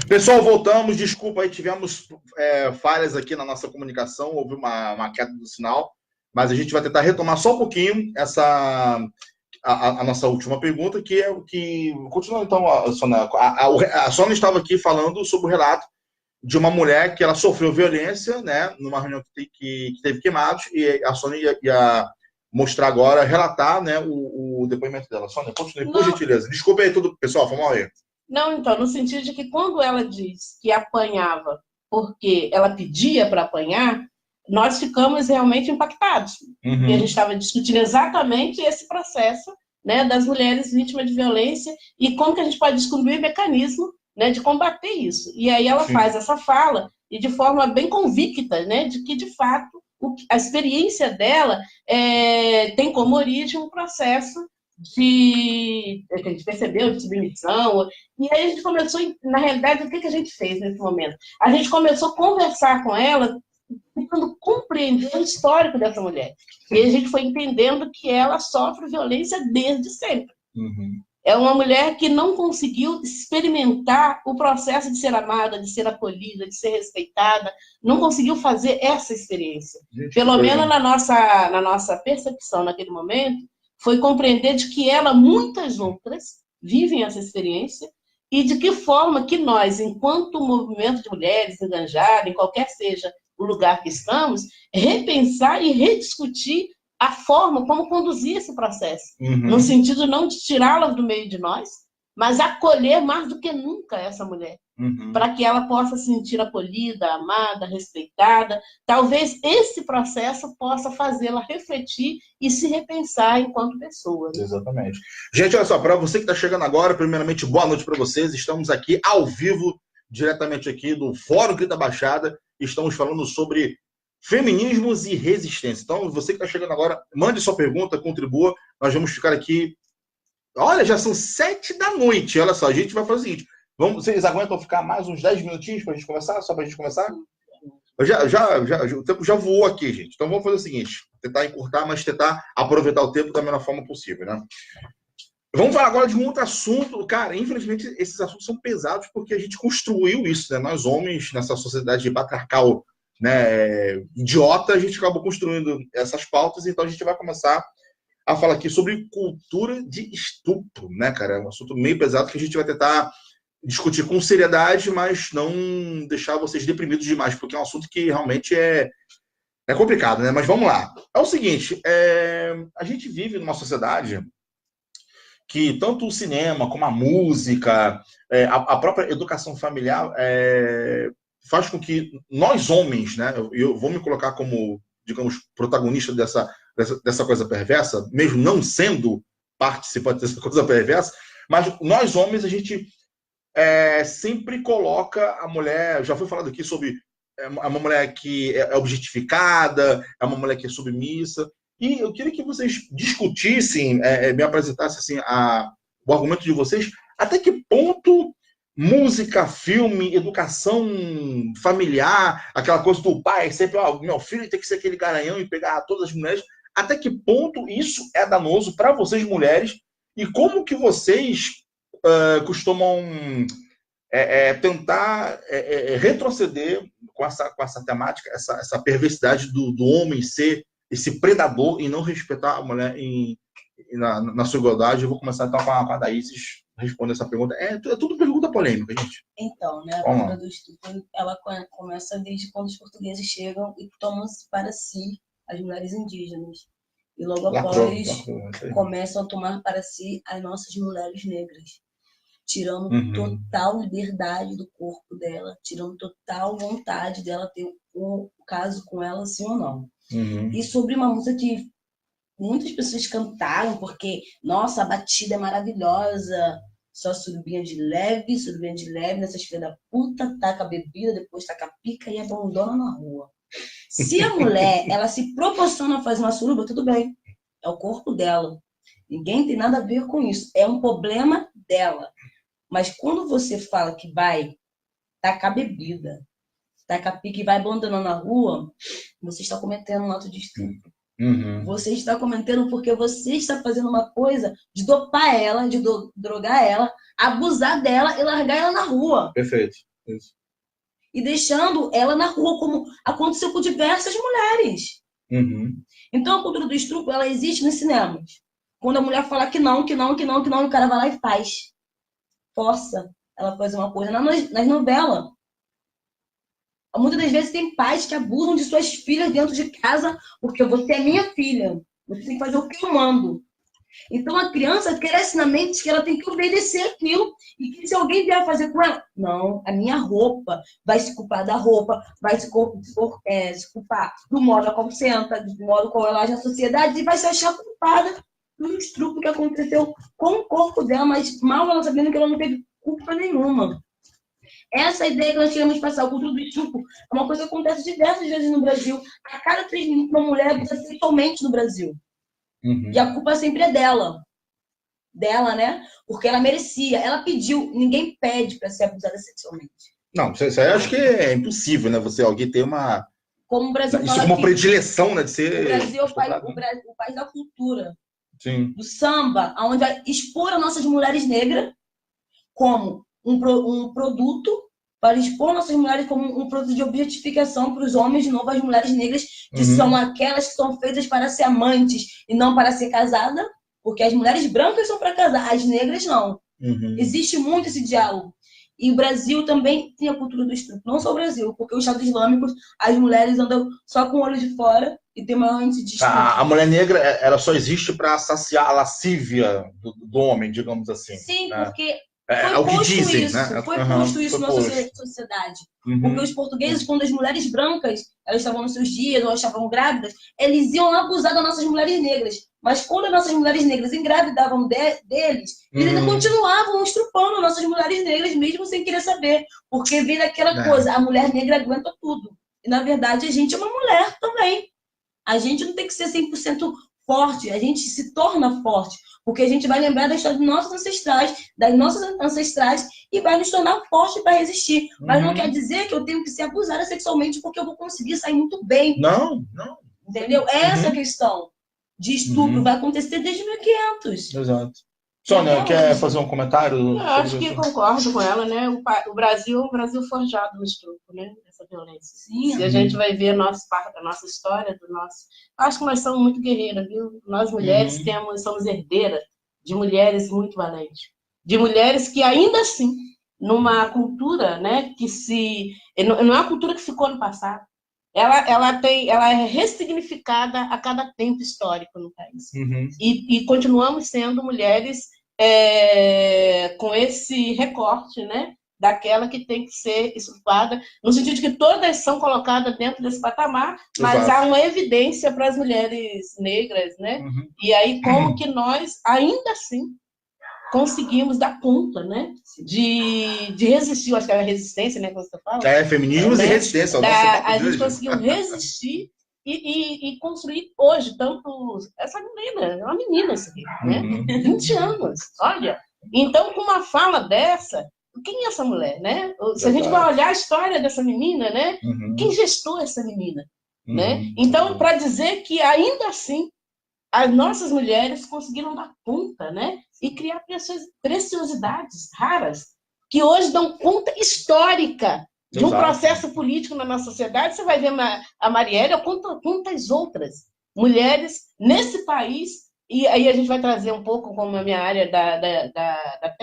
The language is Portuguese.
Pessoal, voltamos. Desculpa aí, tivemos falhas aqui na nossa comunicação, houve uma queda do sinal, mas a gente vai tentar retomar só um pouquinho a nossa última pergunta, que é o que. Continua então, Sônia. A Sônia estava aqui falando sobre o relato de uma mulher que ela sofreu violência, né, numa reunião que teve queimados, e a Sônia ia mostrar agora, relatar, né, o depoimento dela. Sônia, continue, por gentileza. Desculpa aí tudo, pessoal, foi mal aí. Não, então, no sentido de que quando ela diz que apanhava porque ela pedia para apanhar, nós ficamos realmente impactados. Uhum. E a gente estava discutindo exatamente esse processo, né, das mulheres vítimas de violência e como que a gente pode descobrir mecanismo, né, de combater isso. E aí ela faz essa fala e de forma bem convicta, né, de que, de fato, a experiência dela tem como origem um processo que a gente percebeu de submissão. E aí a gente começou, na realidade, o que a gente fez nesse momento? A gente começou a conversar com ela, tentando compreender o histórico dessa mulher. E a gente foi entendendo que ela sofre violência desde sempre. Uhum. É uma mulher que não conseguiu experimentar o processo de ser amada, de ser acolhida, de ser respeitada, não conseguiu fazer essa experiência. Pelo menos na nossa percepção naquele momento, foi compreender de que ela, muitas outras, vivem essa experiência e de que forma que nós, enquanto movimento de mulheres enganjadas, em qualquer seja o lugar que estamos, repensar e rediscutir a forma como conduzir esse processo. Uhum. No sentido não de tirá-la do meio de nós, mas acolher mais do que nunca essa mulher. Uhum. Para que ela possa se sentir acolhida, amada, respeitada. Talvez esse processo possa fazê-la refletir e se repensar enquanto pessoa. Né? Exatamente. Gente, olha só, para você que está chegando agora, primeiramente, boa noite para vocês. Estamos aqui ao vivo, diretamente aqui do Fórum Grita Baixada. Estamos falando sobre feminismos e resistência. Então, você que está chegando agora, mande sua pergunta, contribua. Nós vamos ficar aqui. Olha, já são 7 da noite. Olha só, a gente vai fazer o seguinte. Vocês aguentam ficar mais uns 10 minutinhos para a gente conversar? Só para a gente começar? O tempo já voou aqui, gente. Então vamos fazer o seguinte: tentar encurtar, mas tentar aproveitar o tempo da melhor forma possível, né? Vamos falar agora de um outro assunto. Cara, infelizmente, esses assuntos são pesados porque a gente construiu isso, né? Nós, homens, nessa sociedade patriarcal, né, idiota, a gente acabou construindo essas pautas, então a gente vai começar a falar aqui sobre cultura de estupro, né, cara? É um assunto meio pesado que a gente vai tentar discutir com seriedade, mas não deixar vocês deprimidos demais, porque é um assunto que realmente é complicado, né? Mas vamos lá. É o seguinte, a gente vive numa sociedade que tanto o cinema como a música, a própria educação familiar faz com que nós homens, né? Eu vou me colocar como, digamos, protagonista dessa coisa perversa, mesmo não sendo participante dessa coisa perversa, mas nós homens, a gente sempre coloca a mulher, já foi falado aqui sobre uma mulher que é objetificada, é uma mulher que é submissa, e eu queria que vocês discutissem, me apresentassem assim, o argumento de vocês, até que ponto música, filme, educação familiar, aquela coisa do pai, sempre, meu filho tem que ser aquele garanhão e pegar todas as mulheres, até que ponto isso é danoso para vocês mulheres, e como que vocês costumam tentar retroceder com essa temática, essa perversidade do homem ser esse predador e não respeitar a mulher na sua igualdade. Eu vou começar então com a Daísis responder essa pergunta. É tudo pergunta polêmica, gente. Então, né, a cultura do estupro, ela começa desde quando os portugueses chegam e tomam para si as mulheres indígenas. E logo após começam a tomar para si as nossas mulheres negras, tirando total liberdade do corpo dela, tirando total vontade dela ter um caso com ela, sim ou não. E sobre uma música que muitas pessoas cantaram, porque, nossa, a batida é maravilhosa, só surubinha de leve, nessas filhas da puta, taca a bebida, depois taca a pica e abandona na rua. Se a mulher, ela se proporciona a fazer uma suruba, tudo bem, é o corpo dela. Ninguém tem nada a ver com isso, é um problema dela. Mas quando você fala que vai tacar bebida, tacar pique e vai abandonando na rua, você está cometendo um ato de estupro. Você está cometendo porque você está fazendo uma coisa de dopar ela, de drogar ela, abusar dela e largar ela na rua. Perfeito. Isso. E deixando ela na rua, como aconteceu com diversas mulheres. Uhum. Então, a cultura do estupro, ela existe nos cinemas. Quando a mulher fala que não, o cara vai lá e faz. Força ela fazer uma coisa. Nas novelas, muitas das vezes tem pais que abusam de suas filhas dentro de casa, porque você é minha filha. Você tem que fazer o que eu mando. Então, a criança cresce na mente que ela tem que obedecer aquilo e que se alguém vier fazer com ela, não, a minha roupa, vai se culpar da roupa, vai se culpar do modo como senta, do modo como ela age na sociedade e vai se achar culpada do estupro que aconteceu com o corpo dela, mas mal ela sabendo que ela não teve culpa nenhuma. Essa ideia que nós queremos passar, o cultura do estupro, é uma coisa que acontece diversas vezes no Brasil. A cada 3 minutos, uma mulher é abusada sexualmente no Brasil. Uhum. E a culpa sempre é dela. Dela, né? Porque ela merecia, ela pediu. Ninguém pede para ser abusada sexualmente. Não, isso aí eu acho que é impossível, né? Alguém ter uma... Como o Brasil isso fala como aqui, predileção, né? De ser... O Brasil é o país da cultura. Sim. Do samba, onde vai expor as nossas mulheres negras como um produto, para expor nossas mulheres como um produto de objetificação para os homens, de novo, as mulheres negras, que são aquelas que são feitas para ser amantes e não para ser casada, porque as mulheres brancas são para casar, as negras não. Existe muito esse diálogo. E o Brasil também tem a cultura do estupro. Não só o Brasil, porque o Estado Islâmico, as mulheres andam só com o olho de fora e tem maior índice de estupro. A mulher negra, ela só existe para saciar a lascívia do homem, digamos assim. Sim, né? porque É o que dizem, isso, né? foi posto isso na sociedade. Porque os portugueses, quando as mulheres brancas elas estavam nos seus dias ou estavam grávidas, eles iam abusar das nossas mulheres negras. Mas quando as nossas mulheres negras engravidavam deles, eles ainda continuavam estrupando nossas mulheres negras, mesmo sem querer saber. Porque vem daquela coisa, a mulher negra aguenta tudo. E, na verdade, a gente é uma mulher também. A gente não tem que ser 100% forte, a gente se torna forte. Porque a gente vai lembrar da história dos nossos ancestrais, das nossas ancestrais, e vai nos tornar forte para resistir. Mas não quer dizer que eu tenho que ser abusada sexualmente porque eu vou conseguir sair muito bem. Não. Entendeu? Essa questão de estupro vai acontecer desde 1500. Exato. Sônia, quer fazer um comentário? Eu acho que concordo com ela, né? O Brasil é um Brasil forjado no estupro, né? Essa violência. Sim. Se a gente vai ver a nossa história, acho que nós somos muito guerreiras, viu? Nós mulheres somos herdeiras de mulheres muito valentes. De mulheres que ainda assim, numa cultura, né? Não é uma cultura que ficou no passado. Ela é ressignificada a cada tempo histórico no país. E continuamos sendo mulheres com esse recorte, né, daquela que tem que ser estuprada, no sentido de que todas são colocadas dentro desse patamar, mas há uma evidência para as mulheres negras, né? E aí como que nós, ainda assim, conseguimos dar conta, né, de resistir, acho que é a resistência, né, que você fala. Feminismos e resistência. A gente conseguiu resistir e construir hoje, tanto... Essa menina, é uma menina isso aqui, né? 20 anos, olha. Então, com uma fala dessa, quem é essa mulher, né? Se a gente vai olhar a história dessa menina, né? Quem gestou essa menina, né? Então, para dizer que, ainda assim, as nossas mulheres conseguiram dar conta, né? E criar preciosidades raras, que hoje dão conta histórica de um processo político na nossa sociedade. Você vai ver a Marielle, ou quantas outras mulheres nesse país, e aí a gente vai trazer um pouco como a minha área da